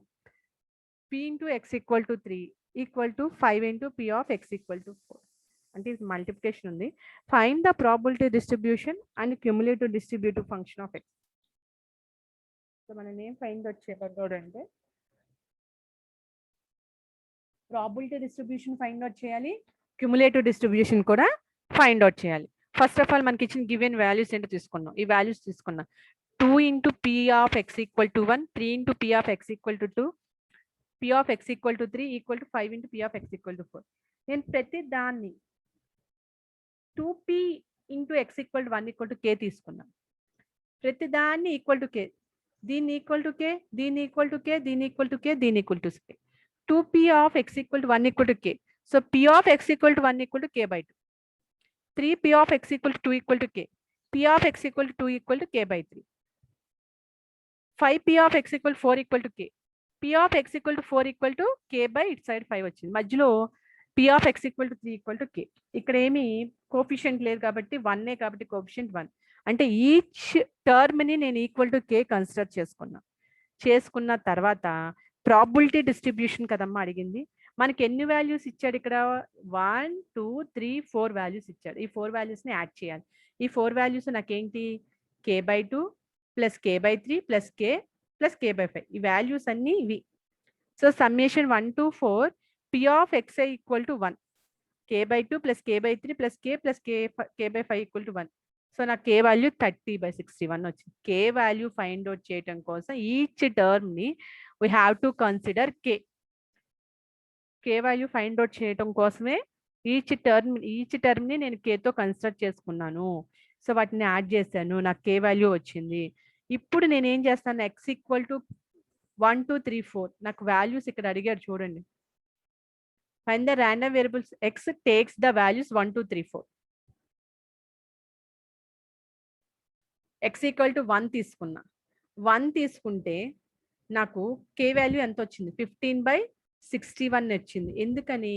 Speaker 1: p into x equal to 3 equal to 5 into p of x equal to 4. అంటే ఇది multiplication ఉంది. Find the probability distribution and cumulative distributive function of X. So మనం ఏం find out చేయాలంటే probability distribution find out చేయాలి, cumulative distribution కూడా find out చేయాలి. First of all మనకి ఇచ్చిన గివెన్ వాల్యూస్ ఏంటో తీసుకున్నాం. ఈ వాల్యూస్ తీసుకున్నాం. 2 into P of X equal to 1, 3 into P of X equal to 2, P of X equal to 3 equal to 5 into P of X equal to 4. నేను ప్రతి దాన్ని 2p into X equal to 1 equal to K తీసుకున్నాను. ప్రతి దాన్ని equal to కే, దీన్ని equal to కే, దీన్ని equal to కే, దీన్ని equal to కే, దీన్ని equal to K. 2p of x equal to 1 equal to k. So p of x equal to 1 equal to k by 2. 3p of x equal to 2 equal to k. p of x equal to 2 equal to k by 3. 5p of x equal to 4 equal to k. p of x equal to 4 equal to k by its side 5 వచ్చింది. మధ్యలో p of x equal to 3 equal to k. ఇక్కడ ఏమి coefficient లేదు కాబట్టి 1 కాబట్టి coefficient 1. అంటే each టర్మ్ని నేను ఈక్వల్ టు k కన్సిడర్ చేసుకున్న తర్వాత ప్రాబిలిటీ డిస్ట్రిబ్యూషన్ కదమ్మా అడిగింది. మనకి ఎన్ని వాల్యూస్ ఇచ్చాడు ఇక్కడ? 1 2 3 4 వాల్యూస్ ఇచ్చాడు. ఈ 4 వాల్యూస్ని యాడ్ చేయాలి. ఈ 4 వాల్యూస్ నాకేంటి? k by 2 plus k by 3 plus k plus k by 5. ఈ వాల్యూస్ అన్నీ ఇవి. So summation 1 to 4 p of xi equal to 1, k by 2 plus k by 3 plus k by 5 equal to 1. So నాకు k value 30/61 వచ్చింది. k value find out చేయడం కోసం each టర్మ్ని we have to consider k value find out చేయడం కోసమే each టర్మ్ని నేను కేతో consider చేసుకున్నాను. సో వాటిని యాడ్ చేశాను, నాకు k వాల్యూ వచ్చింది. ఇప్పుడు నేను ఏం చేస్తాను? x ఈక్వల్ టు 1 2 3 4 నాకు వాల్యూస్ ఇక్కడ అడిగారు చూడండి. Find the random variables x takes the values 1 2 3 4. x equal to 1 తీసుకున్నా. 1 తీసుకుంటే నాకు k వాల్యూ ఎంత వచ్చింది? 15/61 వచ్చింది. ఎందుకని?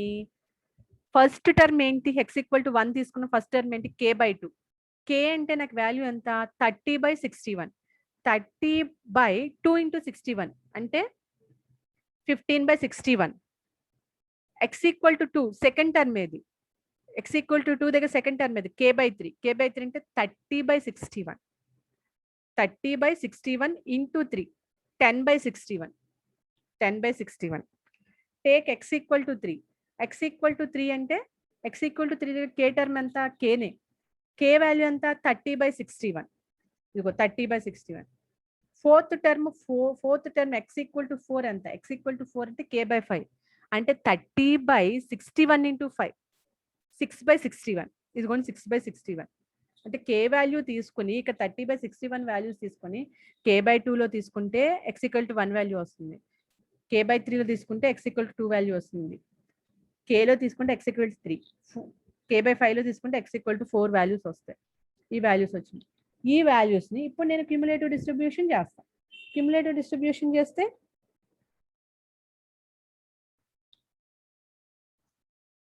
Speaker 1: ఫస్ట్ టర్మ్ ఏంటి, x ఈక్వల్ టు 1 తీసుకున్న ఫస్ట్ టర్మ్ ఏంటి, k/2. k అంటే నాకు వాల్యూ ఎంత, 30/61. 30/2 × 61 అంటే 15/61. x equal to 2 second term ఏది, x ఈక్వల్ టు 2 దగ్గర సెకండ్ టర్మ్ ఏది, k/3. k/3 అంటే 30/61. 30/61 × 3 10/61. 10/61. Take x equal to 3. x equal to 3 అంటే x ఈక్వల్ టు 3 దగ్గర k టర్మ్ ఎంత, kనే. k వాల్యూ ఎంత, 30/61. ఇదిగో 30/61. Fourth term x equal to 4 ఎంత, x ఈక్వల్ టు 4 అంటే k/5 అంటే 30/61 × 5 6/61. ఇదిగోండి 6/61. అంటే k వాల్యూ తీసుకుని ఇక్కడ 30/61 వాల్యూస్ తీసుకొని k/2లో తీసుకుంటే x ఈక్వల్ టు 1 వాల్యూ వస్తుంది, k/3లో తీసుకుంటే x ఈక్వల్ టు 2 వాల్యూ వస్తుంది, kలో తీసుకుంటే x ఈక్వల్ టు 3, k/5లో తీసుకుంటే x ఈక్వల్ టు 4 వాల్యూస్ వస్తాయి. ఈ వాల్యూస్ వచ్చినాయి. ఈ వాల్యూస్ ని ఇప్పుడు నేను క్యుములేటివ్ డిస్ట్రిబ్యూషన్ చేస్తాను. క్యుములేటివ్ డిస్ట్రిబ్యూషన్ చేస్తే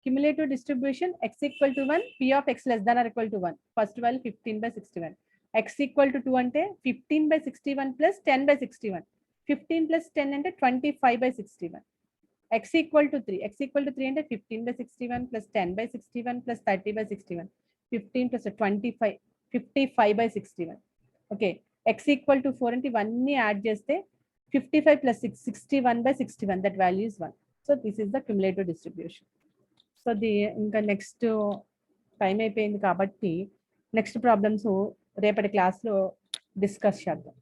Speaker 1: cumulative distribution x equal to 1, p of x less than or equal to 1. First value 15/61. x equal to 2 అంటే 15/61 plus 10/61. 15 plus 10 అంటే 25/61. x equal to 3. x equal to 3 అంటే 15/61 plus 10/61 plus 30/61. 15 plus 25, 55/61. Okay, x equal to 4 అంటే ఇవన్నీ add చేస్తే 55 plus 6, 61/61. That value is 1. So this is the cumulative distribution. So ఇంకా next time అయిపోయింది కాబట్టి next problems రేపటి క్లాస్లో డిస్కస్ చేద్దాం.